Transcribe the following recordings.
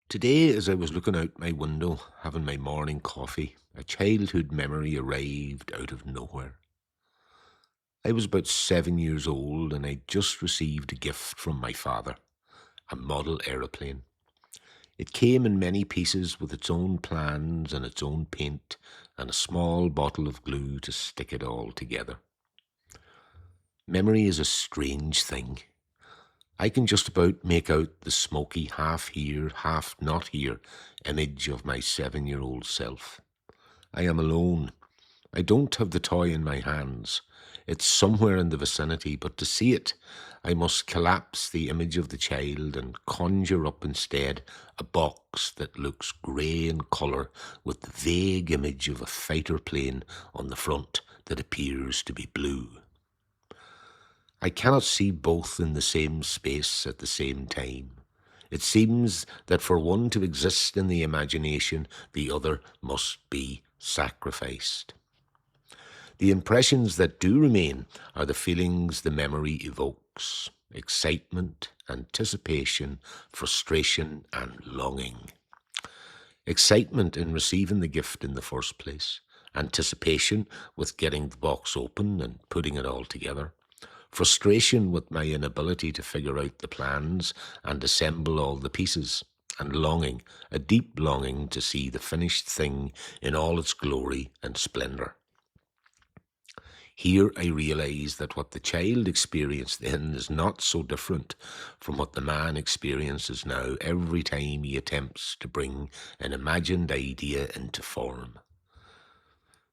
Today, as I was looking out my window, having my morning coffee, a childhood memory arrived out of nowhere. I was about 7 years old and I'd just received a gift from my father, a model aeroplane. It came in many pieces with its own plans and its own paint and a small bottle of glue to stick it all together. Memory is a strange thing. I can just about make out the smoky half here, half not here image of my 7-year-old self. I am alone. I don't have the toy in my hands. It's somewhere in the vicinity, but to see it, I must collapse the image of the child and conjure up instead a box that looks grey in colour with the vague image of a fighter plane on the front that appears to be blue. I cannot see both in the same space at the same time. It seems that for one to exist in the imagination, the other must be sacrificed. The impressions that do remain are the feelings the memory evokes: excitement, anticipation, frustration, and longing. Excitement in receiving the gift in the first place, anticipation with getting the box open and putting it all together, frustration with my inability to figure out the plans and assemble all the pieces, and longing, a deep longing to see the finished thing in all its glory and splendour. Here I realise that what the child experienced then is not so different from what the man experiences now every time he attempts to bring an imagined idea into form.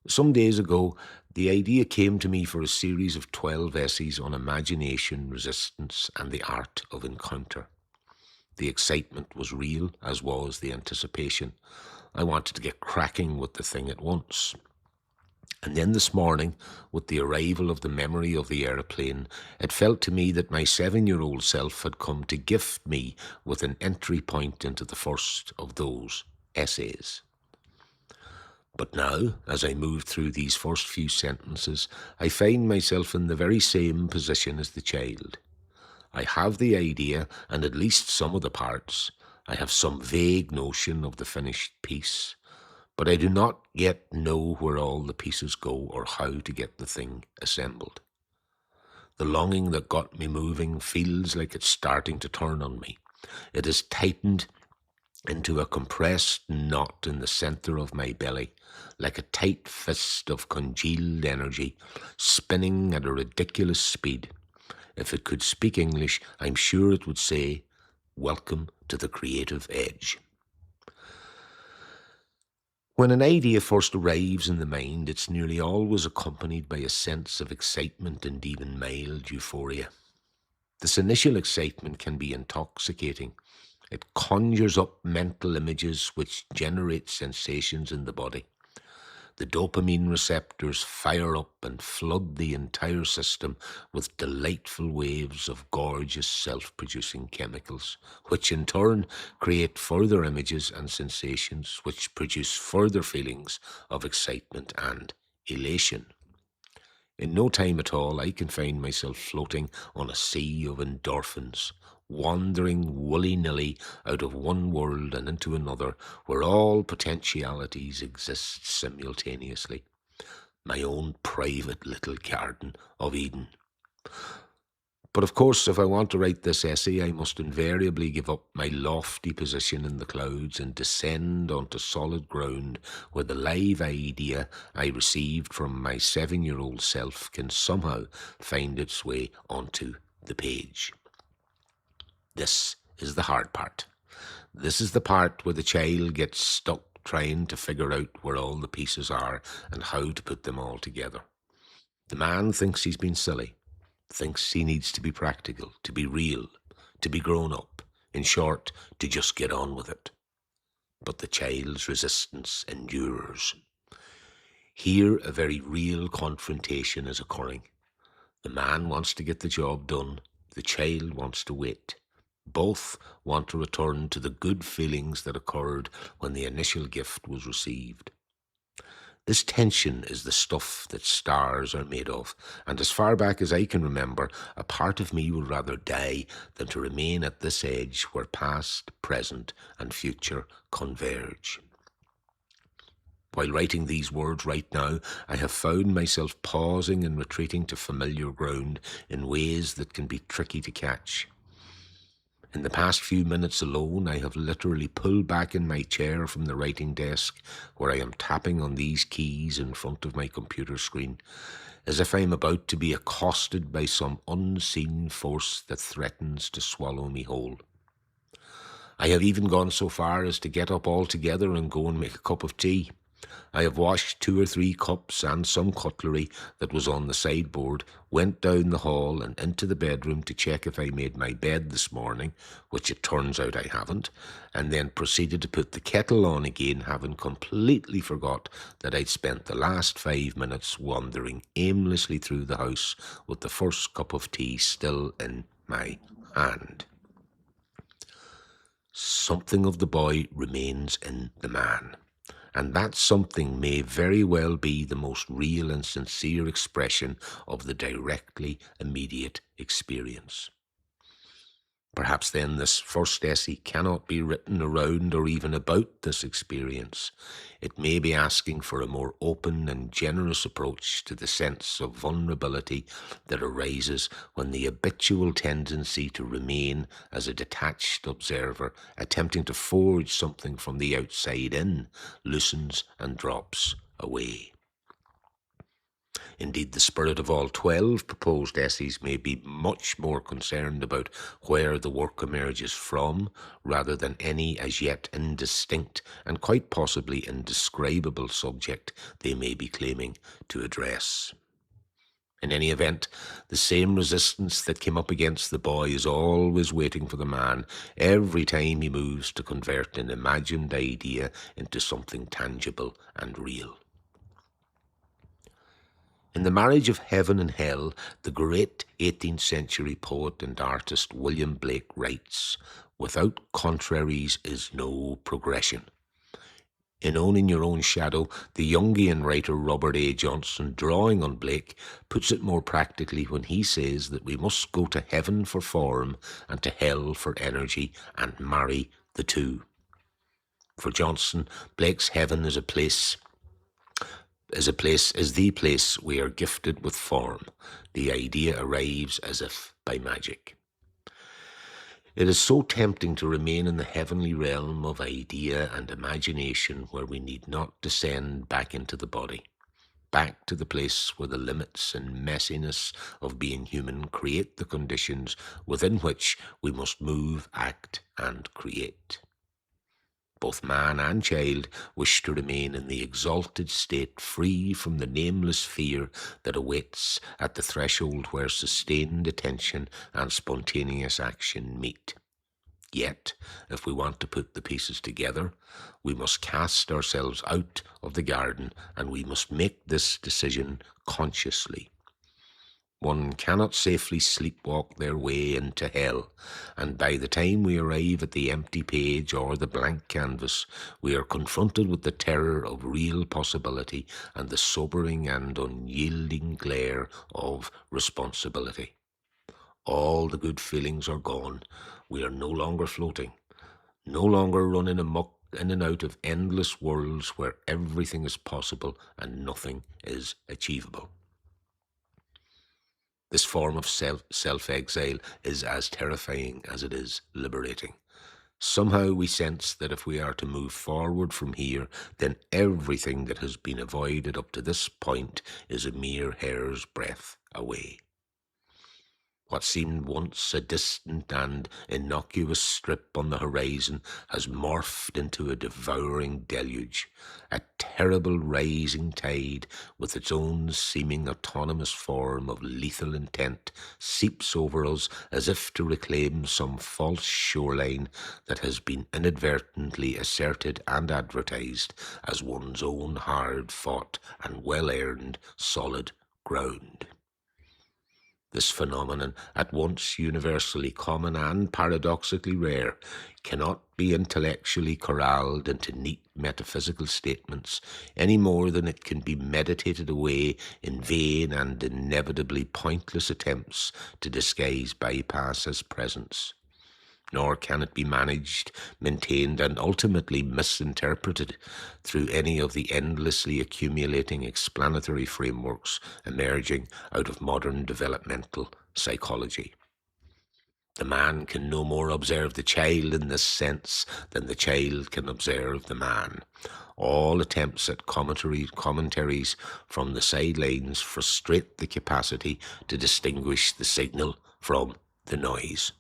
Some days ago, the idea came to me for a series of 12 essays on imagination, resistance, and the art of encounter. The excitement was real, as was the anticipation. I wanted to get cracking with the thing at once. And then this morning, with the arrival of the memory of the aeroplane, it felt to me that my 7-year-old self had come to gift me with an entry point into the first of those essays. But now, as I move through these first few sentences, I find myself in the very same position as the child. I have the idea and at least some of the parts. I have some vague notion of the finished piece, but I do not yet know where all the pieces go or how to get the thing assembled. The longing that got me moving feels like it's starting to turn on me. It is tightened into a compressed knot in the centre of my belly, like a tight fist of congealed energy, spinning at a ridiculous speed. If it could speak English, I'm sure it would say, "Welcome to the creative edge." When an idea first arrives in the mind, it's nearly always accompanied by a sense of excitement and even mild euphoria. This initial excitement can be intoxicating. It conjures up mental images which generate sensations in the body. The dopamine receptors fire up and flood the entire system with delightful waves of gorgeous self-producing chemicals, which in turn create further images and sensations which produce further feelings of excitement and elation. In no time at all, I can find myself floating on a sea of endorphins, wandering willy-nilly out of one world and into another, where all potentialities exist simultaneously. My own private little garden of Eden. But of course, if I want to write this essay, I must invariably give up my lofty position in the clouds and descend onto solid ground where the live idea I received from my 7-year-old self can somehow find its way onto the page. This is the hard part. This is the part where the child gets stuck trying to figure out where all the pieces are and how to put them all together. The man thinks he's been silly, thinks he needs to be practical, to be real, to be grown up, in short, to just get on with it. But the child's resistance endures. Here a very real confrontation is occurring. The man wants to get the job done, the child wants to wait. Both want to return to the good feelings that occurred when the initial gift was received. This tension is the stuff that stars are made of, and as far back as I can remember, a part of me would rather die than to remain at this edge where past, present, and future converge. While writing these words right now, I have found myself pausing and retreating to familiar ground in ways that can be tricky to catch. In the past few minutes alone, I have literally pulled back in my chair from the writing desk where I am tapping on these keys in front of my computer screen, as if I am about to be accosted by some unseen force that threatens to swallow me whole. I have even gone so far as to get up altogether and go and make a cup of tea. I have washed 2 or 3 cups and some cutlery that was on the sideboard, went down the hall and into the bedroom to check if I made my bed this morning, which it turns out I haven't, and then proceeded to put the kettle on again, having completely forgot that I'd spent the last 5 minutes wandering aimlessly through the house with the first cup of tea still in my hand. Something of the boy remains in the man. And that something may very well be the most real and sincere expression of the directly immediate experience. Perhaps then this first essay cannot be written around or even about this experience. It may be asking for a more open and generous approach to the sense of vulnerability that arises when the habitual tendency to remain as a detached observer, attempting to forge something from the outside in, loosens and drops away. Indeed, the spirit of all 12 proposed essays may be much more concerned about where the work emerges from, rather than any as yet indistinct and quite possibly indescribable subject they may be claiming to address. In any event, the same resistance that came up against the boy is always waiting for the man every time he moves to convert an imagined idea into something tangible and real. In The Marriage of Heaven and Hell, the great 18th century poet and artist William Blake writes, "Without contraries is no progression." In Owning Your Own Shadow, the Jungian writer Robert A. Johnson, drawing on Blake, puts it more practically when he says that we must go to heaven for form and to hell for energy and marry the two. For Johnson, Blake's heaven is the place we are gifted with form. The idea arrives as if by magic. It is so tempting to remain in the heavenly realm of idea and imagination where we need not descend back into the body, back to the place where the limits and messiness of being human create the conditions within which we must move, act, and create. Both man and child wish to remain in the exalted state, free from the nameless fear that awaits at the threshold where sustained attention and spontaneous action meet. Yet, if we want to put the pieces together, we must cast ourselves out of the garden, and we must make this decision consciously. One cannot safely sleepwalk their way into hell, and by the time we arrive at the empty page or the blank canvas, we are confronted with the terror of real possibility and the sobering and unyielding glare of responsibility. All the good feelings are gone. We are no longer floating, no longer running amok in and out of endless worlds where everything is possible and nothing is achievable. This form of self-exile is as terrifying as it is liberating. Somehow we sense that if we are to move forward from here, then everything that has been avoided up to this point is a mere hair's breadth away. What seemed once a distant and innocuous strip on the horizon has morphed into a devouring deluge. A terrible rising tide, with its own seeming autonomous form of lethal intent, seeps over us as if to reclaim some false shoreline that has been inadvertently asserted and advertised as one's own hard-fought and well-earned solid ground. This phenomenon, at once universally common and paradoxically rare, cannot be intellectually corralled into neat metaphysical statements any more than it can be meditated away in vain and inevitably pointless attempts to disguise bypass as presence. Nor can it be managed, maintained, and ultimately misinterpreted through any of the endlessly accumulating explanatory frameworks emerging out of modern developmental psychology. The man can no more observe the child in this sense than the child can observe the man. All attempts at commentaries from the sidelines frustrate the capacity to distinguish the signal from the noise.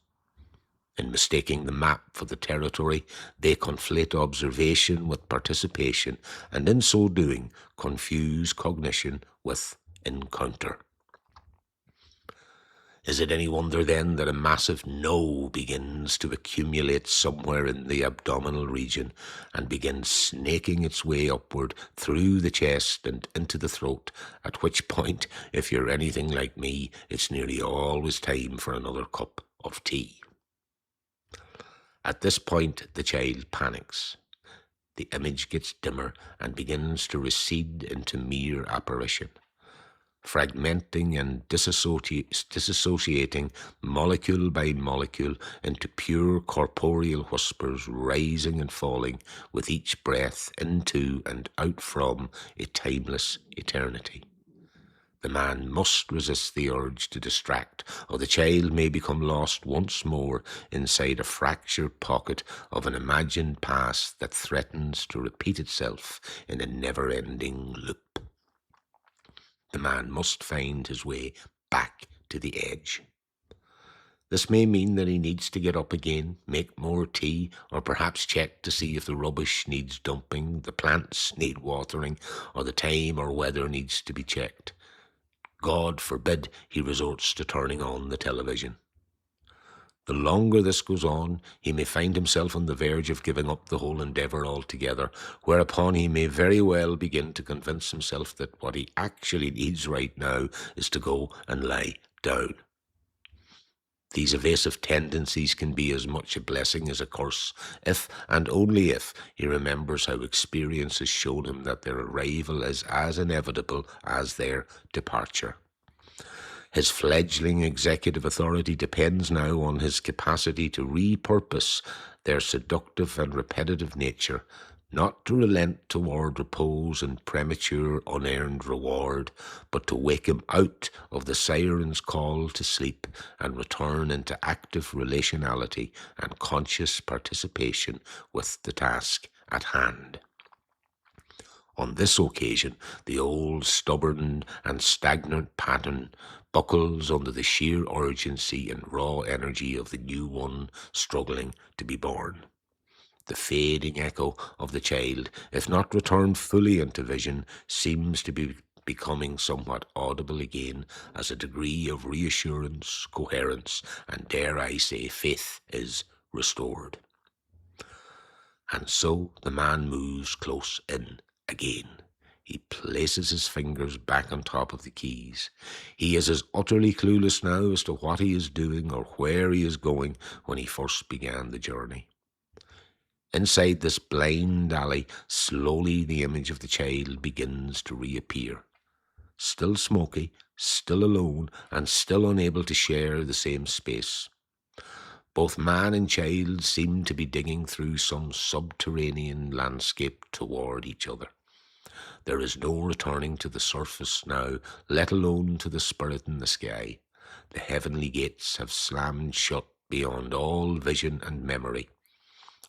In mistaking the map for the territory, they conflate observation with participation, and in so doing, confuse cognition with encounter. Is it any wonder then that a massive no begins to accumulate somewhere in the abdominal region and begins snaking its way upward through the chest and into the throat, at which point, if you're anything like me, it's nearly always time for another cup of tea. At this point, the child panics. The image gets dimmer and begins to recede into mere apparition, fragmenting and disassociating molecule by molecule into pure corporeal whispers, rising and falling with each breath into and out from a timeless eternity. The man must resist the urge to distract, or the child may become lost once more inside a fractured pocket of an imagined past that threatens to repeat itself in a never-ending loop. The man must find his way back to the edge. This may mean that he needs to get up again, make more tea, or perhaps check to see if the rubbish needs dumping, the plants need watering, or the time or weather needs to be checked. God forbid he resorts to turning on the television. The longer this goes on, he may find himself on the verge of giving up the whole endeavour altogether, whereupon he may very well begin to convince himself that what he actually needs right now is to go and lie down. These evasive tendencies can be as much a blessing as a curse, if and only if he remembers how experience has shown him that their arrival is as inevitable as their departure. His fledgling executive authority depends now on his capacity to repurpose their seductive and repetitive nature, not to relent toward repose and premature unearned reward, but to wake him out of the siren's call to sleep and return into active relationality and conscious participation with the task at hand. On this occasion, the old stubborn and stagnant pattern buckles under the sheer urgency and raw energy of the new one struggling to be born. The fading echo of the child, if not returned fully into vision, seems to be becoming somewhat audible again as a degree of reassurance, coherence, and dare I say faith is restored. And so the man moves close in again. He places his fingers back on top of the keys. He is as utterly clueless now as to what he is doing or where he is going when he first began the journey. Inside this blind alley, slowly the image of the child begins to reappear. Still smoky, still alone, and still unable to share the same space. Both man and child seem to be digging through some subterranean landscape toward each other. There is no returning to the surface now, let alone to the spirit in the sky. The heavenly gates have slammed shut beyond all vision and memory.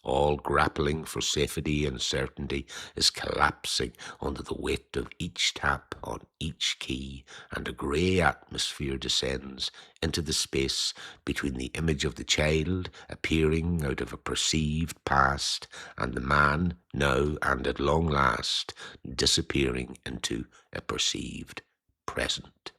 All grappling for safety and certainty is collapsing under the weight of each tap on each key, and a grey atmosphere descends into the space between the image of the child appearing out of a perceived past and the man now and at long last disappearing into a perceived present.